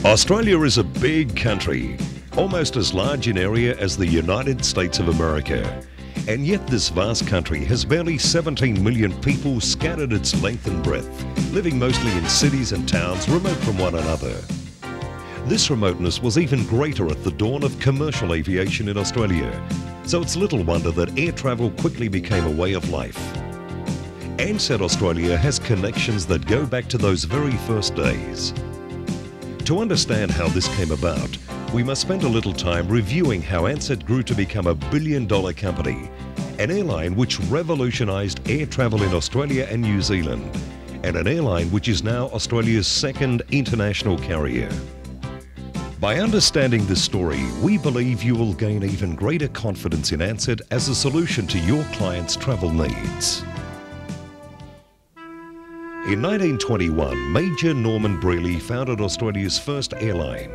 Australia is a big country, almost as large in area as the United States of America. And yet this vast country has barely 17 million people scattered its length and breadth, living mostly in cities and towns remote from one another. This remoteness was even greater at the dawn of commercial aviation in Australia, so it's little wonder that air travel quickly became a way of life. Ansett Australia has connections that go back to those very first days. To understand how this came about, we must spend a little time reviewing how Ansett grew to become a billion-dollar company, an airline which revolutionised air travel in Australia and New Zealand, and an airline which is now Australia's second international carrier. By understanding this story, we believe you will gain even greater confidence in Ansett as a solution to your clients' travel needs. In 1921, Major Norman Brearley founded Australia's first airline.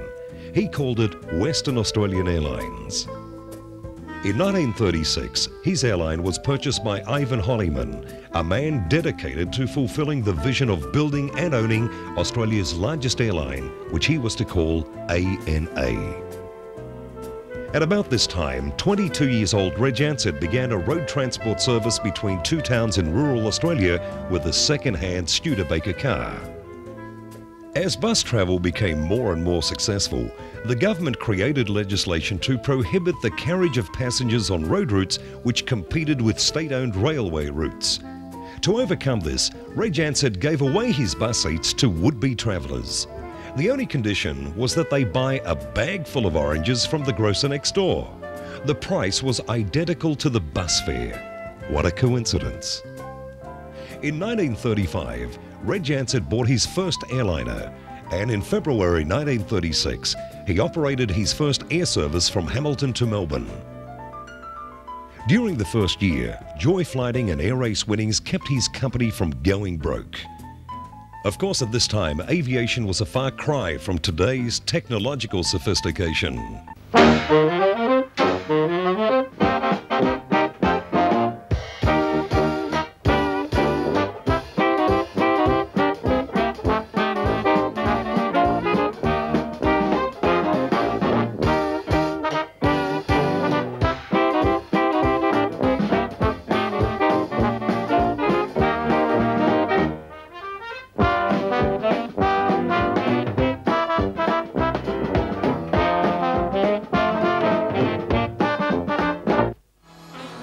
He called it Western Australian Airlines. In 1936, his airline was purchased by Ivan Holliman, a man dedicated to fulfilling the vision of building and owning Australia's largest airline, which he was to call ANA. At about this time, 22 years old Reg Ansett began a road transport service between two towns in rural Australia with a second-hand Studebaker car. As bus travel became more and more successful, the government created legislation to prohibit the carriage of passengers on road routes which competed with state-owned railway routes. To overcome this, Reg Ansett gave away his bus seats to would-be travellers. The only condition was that they buy a bag full of oranges from the grocer next door. The price was identical to the bus fare. What a coincidence. In 1935, Reg Ansett bought his first airliner, and in February 1936, he operated his first air service from Hamilton to Melbourne. During the first year, joy flighting and air race winnings kept his company from going broke. Of course, at this time, aviation was a far cry from today's technological sophistication.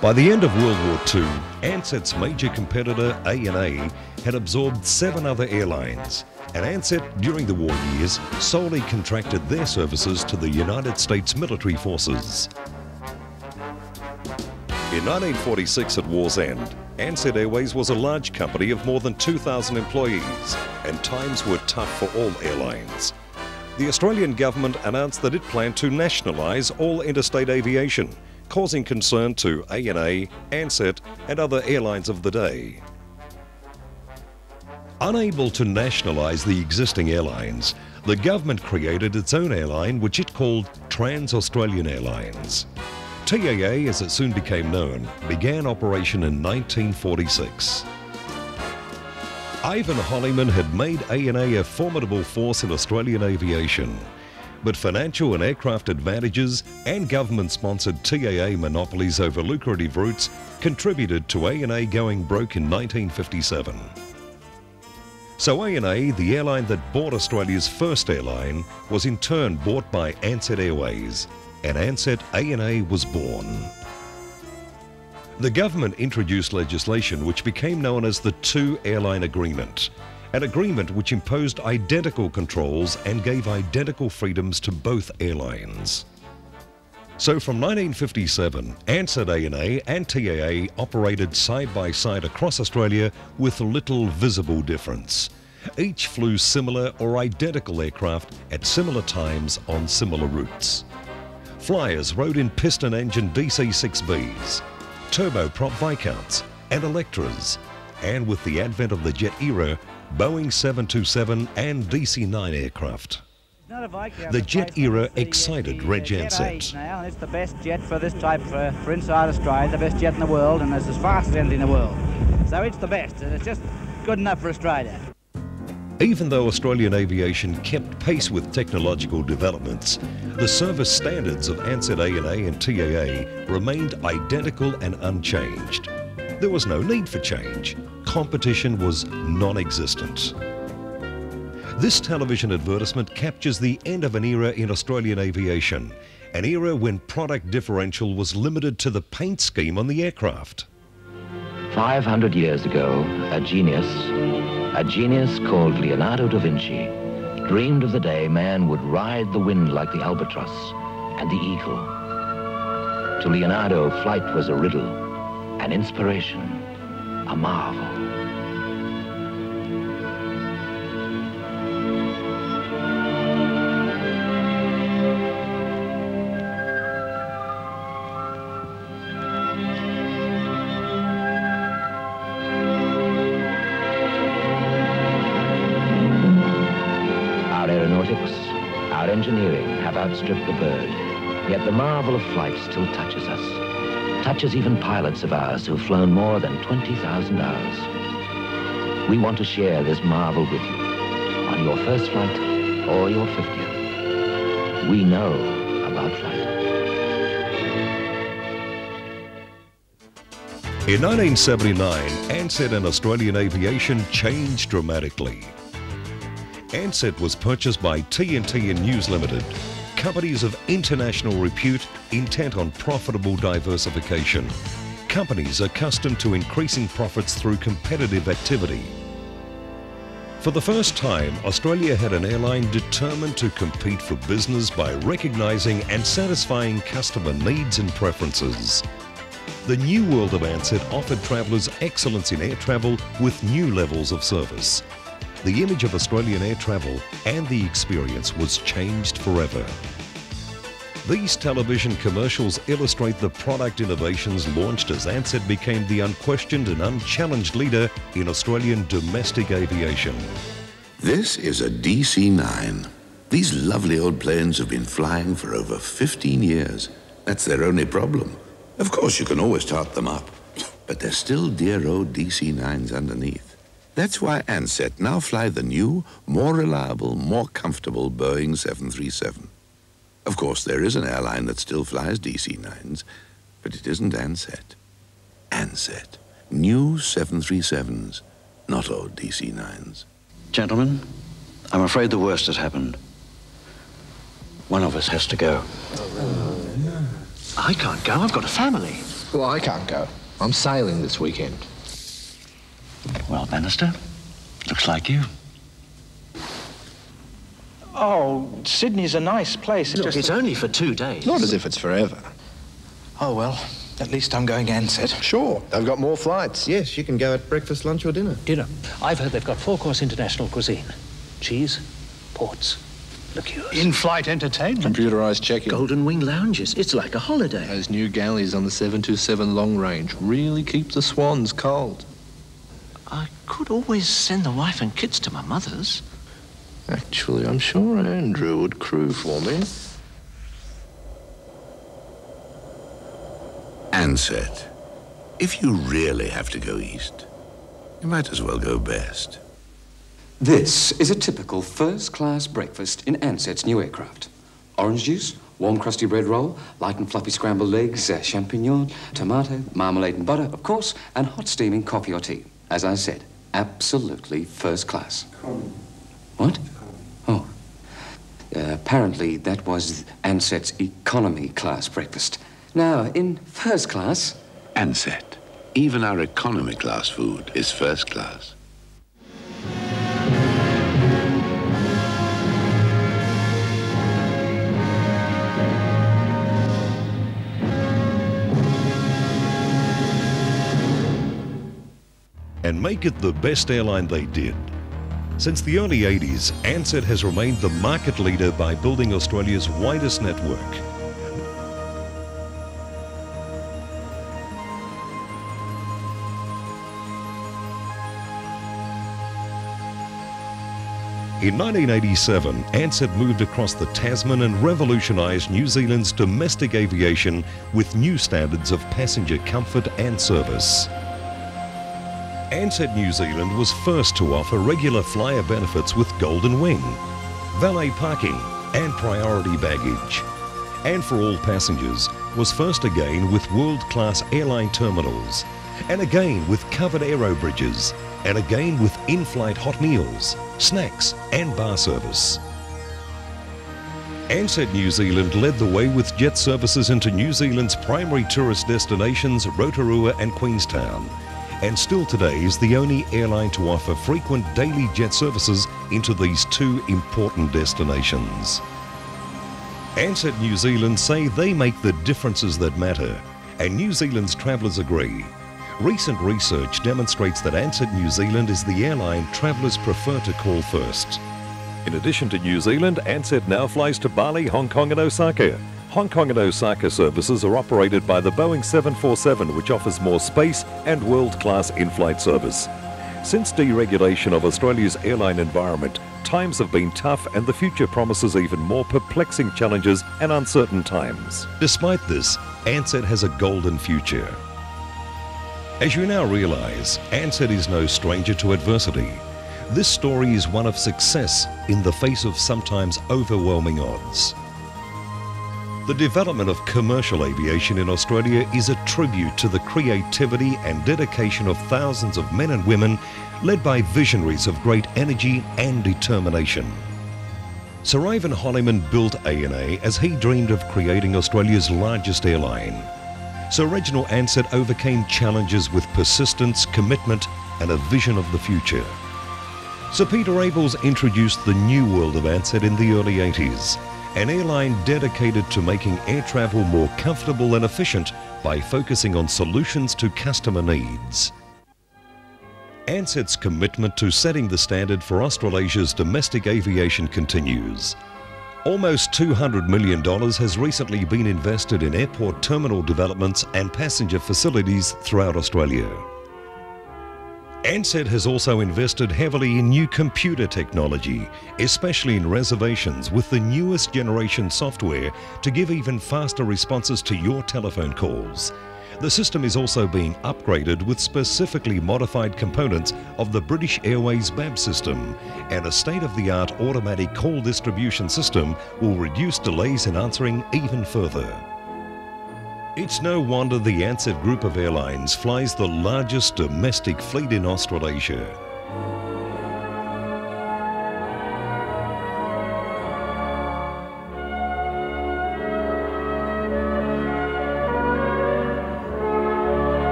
By the end of World War II, Ansett's major competitor ANA had absorbed 7 other airlines, and Ansett, during the war years, solely contracted their services to the United States military forces. In 1946, at war's end, Ansett Airways was a large company of more than 2,000 employees, and times were tough for all airlines. The Australian government announced that it planned to nationalise all interstate aviation, causing concern to ANA, Ansett and other airlines of the day. Unable to nationalise the existing airlines, the government created its own airline which it called Trans-Australian Airlines. TAA, as it soon became known, began operation in 1946. Ivan Holliman had made ANA a formidable force in Australian aviation. But financial and aircraft advantages and government-sponsored TAA monopolies over lucrative routes contributed to ANA going broke in 1957. So ANA, the airline that bought Australia's first airline, was in turn bought by Ansett Airways, and Ansett ANA was born. The government introduced legislation which became known as the Two-Airline Agreement, an agreement which imposed identical controls and gave identical freedoms to both airlines. So from 1957, Ansett ANA and TAA operated side by side across Australia with little visible difference. Each flew similar or identical aircraft at similar times on similar routes. Flyers rode in piston engine DC-6Bs, turboprop Viscounts and Electras, and with the advent of the jet era, Boeing 727 and DC-9 aircraft. The jet era excited Reg Ansett. Now, it's the best jet for this type for inside Australia, the best jet in the world, and it's as fast as anything in the world. So it's the best, and it's just good enough for Australia. Even though Australian aviation kept pace with technological developments, the service standards of Ansett ANA and TAA remained identical and unchanged. There was no need for change. Competition was non-existent. This television advertisement captures the end of an era in Australian aviation, an era when product differential was limited to the paint scheme on the aircraft. 500 years ago, a genius called Leonardo da Vinci dreamed of the day man would ride the wind like the albatross and the eagle. To Leonardo, flight was a riddle, an inspiration, a marvel. Our engineering have outstripped the bird, yet the marvel of flight still touches us, touches even pilots of ours who've flown more than 20,000 hours. We want to share this marvel with you on your first flight or your 50th. We know about flight. In 1979, Ansett and Australian aviation changed dramatically. Ansett was purchased by T&T and News Limited, companies of international repute intent on profitable diversification, companies accustomed to increasing profits through competitive activity. For the first time, Australia had an airline determined to compete for business by recognising and satisfying customer needs and preferences. The new world of Ansett offered travellers excellence in air travel with new levels of service. The image of Australian air travel and the experience was changed forever. These television commercials illustrate the product innovations launched as Ansett became the unquestioned and unchallenged leader in Australian domestic aviation. This is a DC-9. These lovely old planes have been flying for over 15 years. That's their only problem. Of course, you can always tart them up, but they're still dear old DC-9s underneath. That's why Ansett now fly the new, more reliable, more comfortable Boeing 737. Of course, there is an airline that still flies DC-9s, but it isn't Ansett. Ansett. New 737s, not old DC-9s. Gentlemen, I'm afraid the worst has happened. One of us has to go. I can't go. I've got a family. Well, I can't go. I'm sailing this weekend. Well, Bannister, looks like you. Oh, Sydney's a nice place. Look, it's only for 2 days. Not as if it's forever. Oh, well, at least I'm going Ansett. Sure, they've got more flights. Yes, you can go at breakfast, lunch or dinner. Dinner. I've heard they've got 4-course international cuisine. Cheese, ports, liqueurs. In-flight entertainment. Computerized check-in. Golden Wing lounges. It's like a holiday. Those new galleys on the 727 long range really keep the swans cold. I could always send the wife and kids to my mother's. Actually, I'm sure Andrew would crew for me. Ansett. If you really have to go east, you might as well go best. This is a typical first-class breakfast in Ansett's new aircraft. Orange juice, warm crusty bread roll, light and fluffy scrambled eggs, champignon, tomato, marmalade and butter, of course, and hot steaming coffee or tea. As I said, absolutely first class. What? Oh. Apparently that was Ansett's economy class breakfast. Now, in first class... Ansett. Even our economy class food is first class. And make it the best airline they did. Since the early 80s, Ansett has remained the market leader by building Australia's widest network. In 1987, Ansett moved across the Tasman and revolutionised New Zealand's domestic aviation with new standards of passenger comfort and service. Ansett New Zealand was first to offer regular flyer benefits with Golden Wing, valet parking and priority baggage. And for all passengers, was first again with world-class airline terminals, and again with covered aero bridges, and again with in-flight hot meals, snacks and bar service. Ansett New Zealand led the way with jet services into New Zealand's primary tourist destinations Rotorua and Queenstown, and still today is the only airline to offer frequent daily jet services into these two important destinations. Ansett New Zealand say they make the differences that matter, and New Zealand's travellers agree. Recent research demonstrates that Ansett New Zealand is the airline travellers prefer to call first. In addition to New Zealand, Ansett now flies to Bali, Hong Kong and Osaka. Hong Kong and Osaka services are operated by the Boeing 747, which offers more space and world-class in-flight service. Since deregulation of Australia's airline environment, times have been tough and the future promises even more perplexing challenges and uncertain times. Despite this, Ansett has a golden future. As you now realise, Ansett is no stranger to adversity. This story is one of success in the face of sometimes overwhelming odds. The development of commercial aviation in Australia is a tribute to the creativity and dedication of thousands of men and women led by visionaries of great energy and determination. Sir Ivan Holliman built ANA as he dreamed of creating Australia's largest airline. Sir Reginald Ansett overcame challenges with persistence, commitment and a vision of the future. Sir Peter Abels introduced the new world of Ansett in the early 80s. An airline dedicated to making air travel more comfortable and efficient by focusing on solutions to customer needs. Ansett's commitment to setting the standard for Australasia's domestic aviation continues. Almost $200 million has recently been invested in airport terminal developments and passenger facilities throughout Australia. Ansett has also invested heavily in new computer technology, especially in reservations with the newest generation software to give even faster responses to your telephone calls. The system is also being upgraded with specifically modified components of the British Airways BAB system, and a state-of-the-art automatic call distribution system will reduce delays in answering even further. It's no wonder the Ansett Group of Airlines flies the largest domestic fleet in Australasia.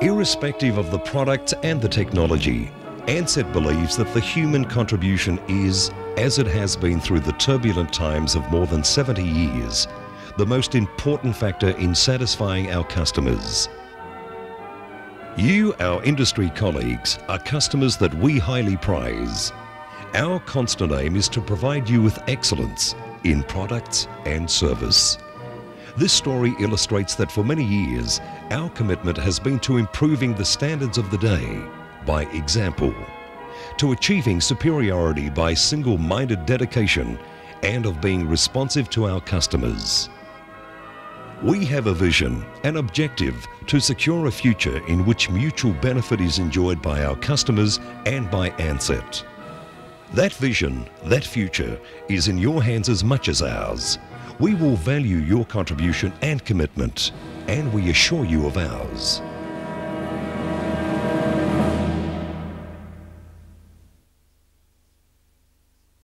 Irrespective of the products and the technology, Ansett believes that the human contribution is, as it has been through the turbulent times of more than 70 years, the most important factor in satisfying our customers. You, our industry colleagues, are customers that we highly prize. Our constant aim is to provide you with excellence in products and service. This story illustrates that for many years, our commitment has been to improving the standards of the day by example, to achieving superiority by single-minded dedication, and of being responsive to our customers. We have a vision, an objective to secure a future in which mutual benefit is enjoyed by our customers and by Ansett. That vision, that future, is in your hands as much as ours. We will value your contribution and commitment, and we assure you of ours.